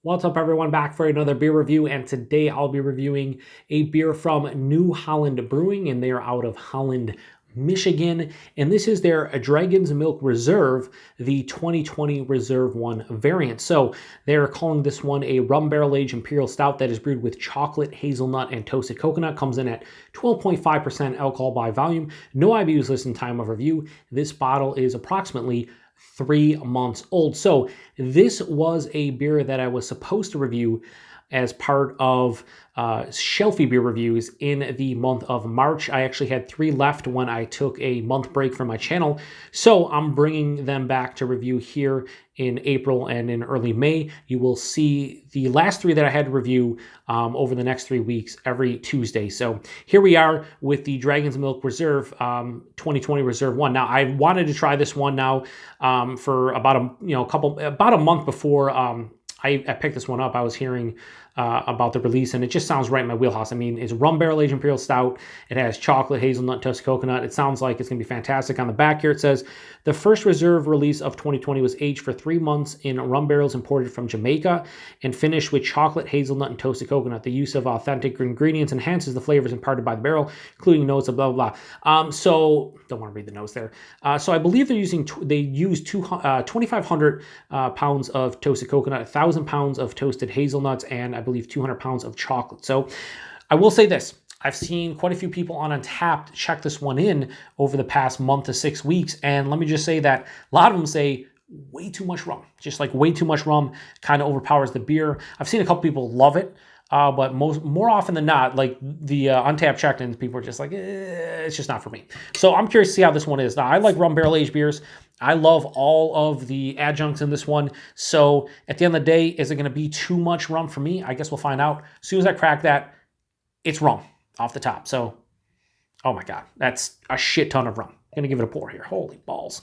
What's up, everyone? Back for another beer review, and today I'll be reviewing a beer from New Holland Brewing, and they are out of Holland, Michigan, and this is their Dragon's Milk Reserve, the 2020 Reserve 1 variant. So they're calling this one a rum barrel-aged Imperial Stout that is brewed with chocolate, hazelnut, and toasted coconut. Comes in at 12.5% alcohol by volume. No IBUs listed in time of review. This bottle is approximately 3 months old. So this was a beer that I was supposed to review as part of Shelfie beer reviews in the month of March. I actually had 3 left when I took a month break from my channel. So I'm bringing them back to review here in April and in early May. You will see the last 3 that I had to review over the next 3 weeks every Tuesday. So here we are with the Dragon's Milk Reserve 2020 Reserve 1. Now I wanted to try this one now for about a month before I picked this one up. I was hearing about the release, and it just sounds right in my wheelhouse. I mean, it's rum barrel-aged Imperial Stout. It has chocolate, hazelnut, toasted coconut. It sounds like it's going to be fantastic. On the back here, it says, the first reserve release of 2020 was aged for 3 months in rum barrels imported from Jamaica and finished with chocolate, hazelnut, and toasted coconut. The use of authentic ingredients enhances the flavors imparted by the barrel, including notes of blah, blah, blah. So, don't want to read the notes there. So I believe they use 2,500 pounds of toasted coconut, 1,000 pounds of toasted hazelnuts, and I believe 200 pounds of chocolate. So I will say this. I've seen quite a few people on Untapped check this one in over the past month to 6 weeks. And let me just say that a lot of them say way too much rum. Just like way too much rum kind of overpowers the beer. I've seen a couple people love it. But more often than not, like the Untapped check-ins, people are just like, it's just not for me. So I'm curious to see how this one is. Now, I like rum barrel-aged beers. I love all of the adjuncts in this one. So at the end of the day, is it going to be too much rum for me? I guess we'll find out. As soon as I crack that, it's rum off the top. So, oh my God, that's a shit ton of rum. I'm going to give it a pour here. Holy balls.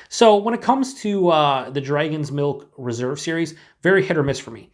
So when it comes to the Dragon's Milk Reserve series, very hit or miss for me.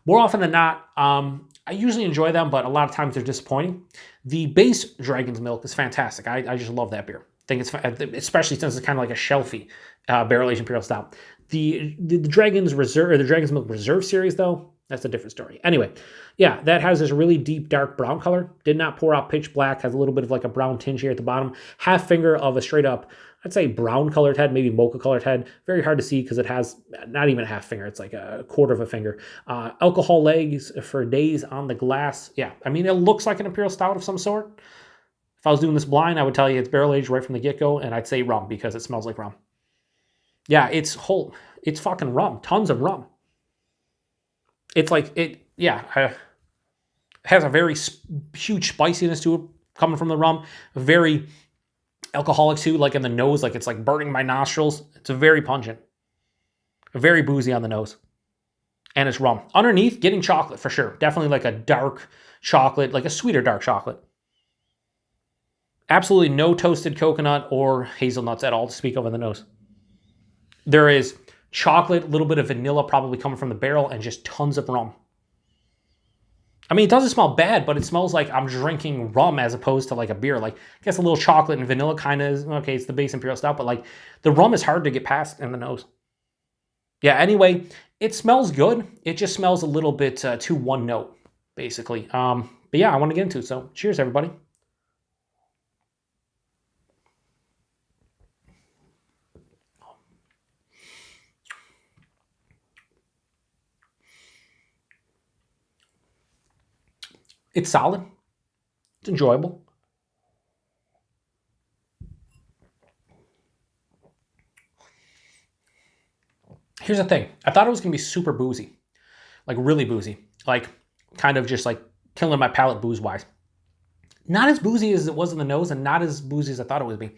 More often than not, I usually enjoy them, but a lot of times they're disappointing. The base Dragon's Milk is fantastic. I just love that beer. I think it's, especially since it's kind of like a shelfie barrel-aged Imperial Stout. The Dragon's Reserve, or the Dragon's Milk Reserve series, though, that's a different story. Anyway, yeah, that has this really deep, dark brown color. Did not pour out pitch black. Has a little bit of like a brown tinge here at the bottom. Half finger of a straight up, I'd say brown colored head, maybe mocha colored head. Very hard to see because it has not even a half finger. It's like a quarter of a finger. Alcohol legs for days on the glass. Yeah, I mean, it looks like an Imperial Stout of some sort. If I was doing this blind, I would tell you it's barrel aged right from the get-go, and I'd say rum because it smells like rum. Yeah, it's fucking rum. Tons of rum. It's like, it has a very huge spiciness to it coming from the rum. Very alcoholic too, like in the nose, like it's like burning my nostrils. It's very pungent. Very boozy on the nose. And it's rum. Underneath, getting chocolate for sure. Definitely like a dark chocolate, like a sweeter dark chocolate. Absolutely no toasted coconut or hazelnuts at all to speak of in the nose. There is chocolate, a little bit of vanilla probably coming from the barrel, and just tons of rum. I mean, it doesn't smell bad, but it smells like I'm drinking rum as opposed to like a beer. Like, I guess a little chocolate and vanilla kind of is, okay, it's the base Imperial Stout, but like the rum is hard to get past in the nose. Yeah, anyway, it smells good. It just smells a little bit too one note, basically. But yeah, I want to get into it. So cheers, everybody. It's solid. It's enjoyable. Here's the thing. I thought it was going to be super boozy. Like really boozy. Like kind of just like killing my palate booze-wise. Not as boozy as it was in the nose and not as boozy as I thought it would be.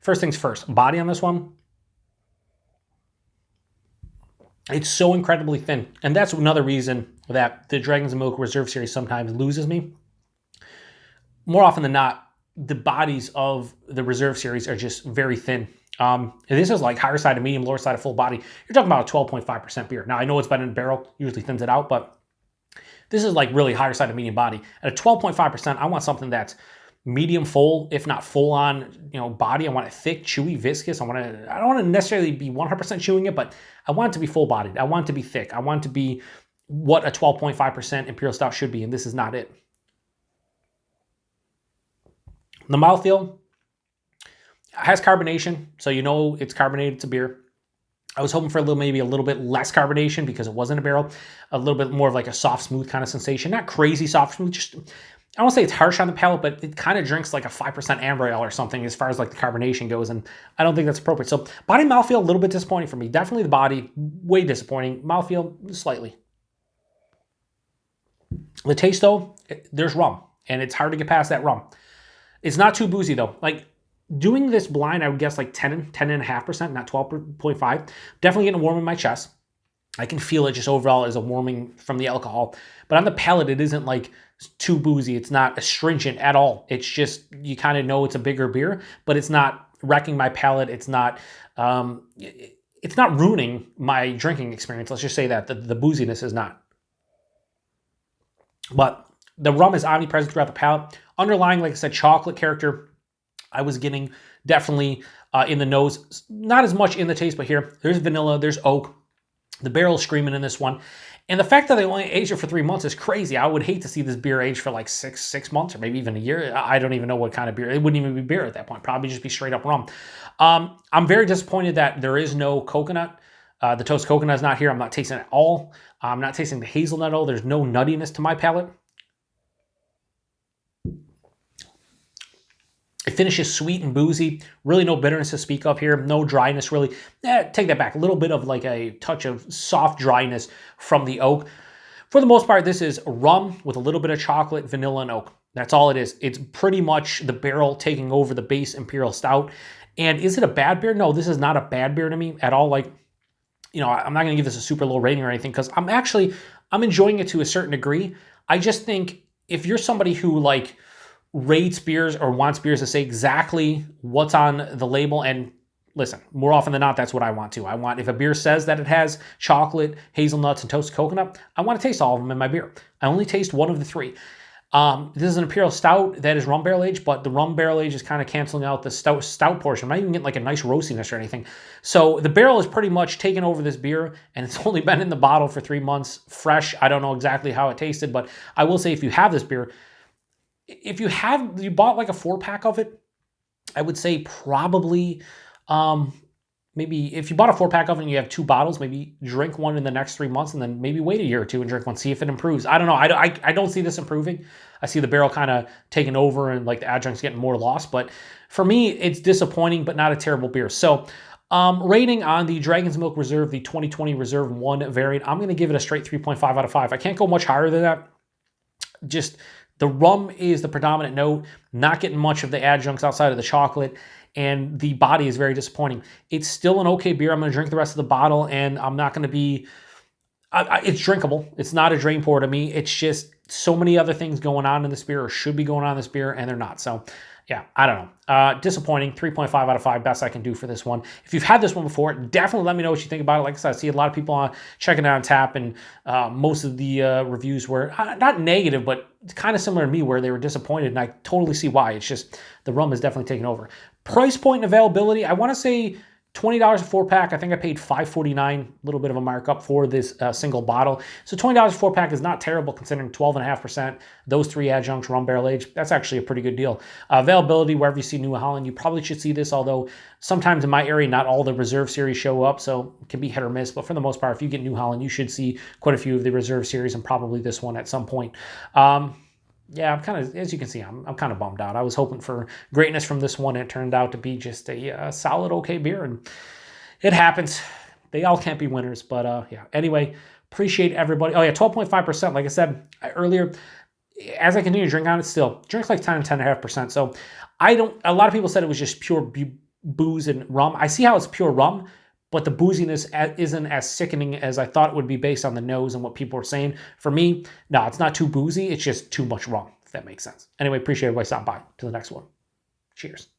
First things first. Body on this one. It's so incredibly thin. And that's another reason that the Dragon's Milk Reserve series sometimes loses me. More often than not, the bodies of the Reserve series are just very thin. This is like higher side of medium, lower side of full body. You're talking about a 12.5% beer. Now, I know it's been in a barrel, usually thins it out, but this is like really higher side of medium body. At a 12.5%, I want something that's medium full, if not full on, body. I want it thick, chewy, viscous. I don't want to necessarily be 100% chewing it, but I want it to be full bodied. I want it to be thick. I want it to be what a 12.5% Imperial Stout should be, and this is not it. The mouthfeel has carbonation, so you know it's carbonated, it's a beer. I was hoping for maybe a little bit less carbonation because it wasn't a barrel. A little bit more of like a soft, smooth kind of sensation. Not crazy soft, smooth, just, I won't say it's harsh on the palate, but it kind of drinks like a 5% amber ale or something as far as like the carbonation goes, and I don't think that's appropriate. So body mouthfeel, a little bit disappointing for me. Definitely the body, way disappointing. Mouthfeel, slightly. The taste though, there's rum, and it's hard to get past that rum. It's not too boozy though. Like, doing this blind, I would guess like 10.5%, not 12.5. Definitely getting warm in my chest. I can feel it just overall as a warming from the alcohol. But on the palate, it isn't like too boozy. It's not astringent at all. It's just, you kind of know it's a bigger beer, but it's not wrecking my palate. It's not ruining my drinking experience. Let's just say that. The booziness is not. But the rum is omnipresent throughout the palate. Underlying, like I said, chocolate character, I was getting definitely in the nose. Not as much in the taste, but here, there's vanilla, there's oak. The barrel's screaming in this one. And the fact that they only aged it for 3 months is crazy. I would hate to see this beer aged for like six months or maybe even a year. I don't even know what kind of beer. It wouldn't even be beer at that point. Probably just be straight up rum. I'm very disappointed that there is no coconut. The toast coconut is not here. I'm not tasting it at all. I'm not tasting the hazelnut at all. There's no nuttiness to my palate. It finishes sweet and boozy. Really no bitterness to speak of here. No dryness, really. Take that back. A little bit of like a touch of soft dryness from the oak. For the most part, this is rum with a little bit of chocolate, vanilla, and oak. That's all it is. It's pretty much the barrel taking over the base Imperial Stout. And is it a bad beer? No, this is not a bad beer to me at all. Like, you know, I'm not going to give this a super low rating or anything because I'm enjoying it to a certain degree. I just think if you're somebody who like rates beers or wants beers to say exactly what's on the label, and listen, more often than not, that's what I want to. I want, if a beer says that it has chocolate, hazelnuts, and toasted coconut, I want to taste all of them in my beer. I only taste one of the three. This is an Imperial Stout that is rum barrel aged, but the rum barrel age is kind of canceling out the stout portion. I'm not even getting like a nice roastiness or anything. So the barrel is pretty much taken over this beer, and it's only been in the bottle for 3 months, fresh. I don't know exactly how it tasted, but I will say if you have this beer, if you bought like a 4-pack of it, I would say probably, maybe if you bought a 4-pack of it and you have 2 bottles, maybe drink one in the next 3 months and then maybe wait a year or two and drink one, see if it improves. I don't know. I don't see this improving. I see the barrel kind of taking over and like the adjuncts getting more lost. But for me, it's disappointing, but not a terrible beer. So rating on the Dragon's Milk Reserve, the 2020 Reserve 1 variant, I'm going to give it a straight 3.5 out of 5. I can't go much higher than that. Just the rum is the predominant note, not getting much of the adjuncts outside of the chocolate, and the body is very disappointing. It's still an okay beer. I'm going to drink the rest of the bottle, and I'm not going to be... it's drinkable. It's not a drain pour to me. It's just so many other things going on in this beer, or should be going on in this beer, and they're not. So, yeah, I don't know. Disappointing. 3.5 out of 5. Best I can do for this one. If you've had this one before, definitely let me know what you think about it. Like I said, I see a lot of people checking it out on tap, and most of the reviews were not negative, but kind of similar to me, where they were disappointed, and I totally see why. It's just the rum is definitely taking over. Price point and availability, I want to say $20 a 4-pack. I think I paid $5.49, a little bit of a markup for this single bottle. So $20 a 4-pack is not terrible considering 12.5%. Those 3 adjuncts, rum barrel aged, that's actually a pretty good deal. Availability, wherever you see New Holland, you probably should see this, although sometimes in my area, not all the Reserve Series show up, so it can be hit or miss. But for the most part, if you get New Holland, you should see quite a few of the Reserve Series and probably this one at some point. Yeah, I'm kind of, as you can see, I'm kind of bummed out. I was hoping for greatness from this one. It turned out to be just a solid, okay beer, and it happens. They all can't be winners, but yeah. Anyway, appreciate everybody. Oh yeah, 12.5%. Like I said earlier, as I continue to drink on it, still drinks like 10.5%. So a lot of people said it was just pure booze and rum. I see how it's pure rum, but the booziness isn't as sickening as I thought it would be based on the nose and what people were saying. For me, no, it's not too boozy. It's just too much rum, if that makes sense. Anyway, appreciate everybody stopping by. To the next one. Cheers.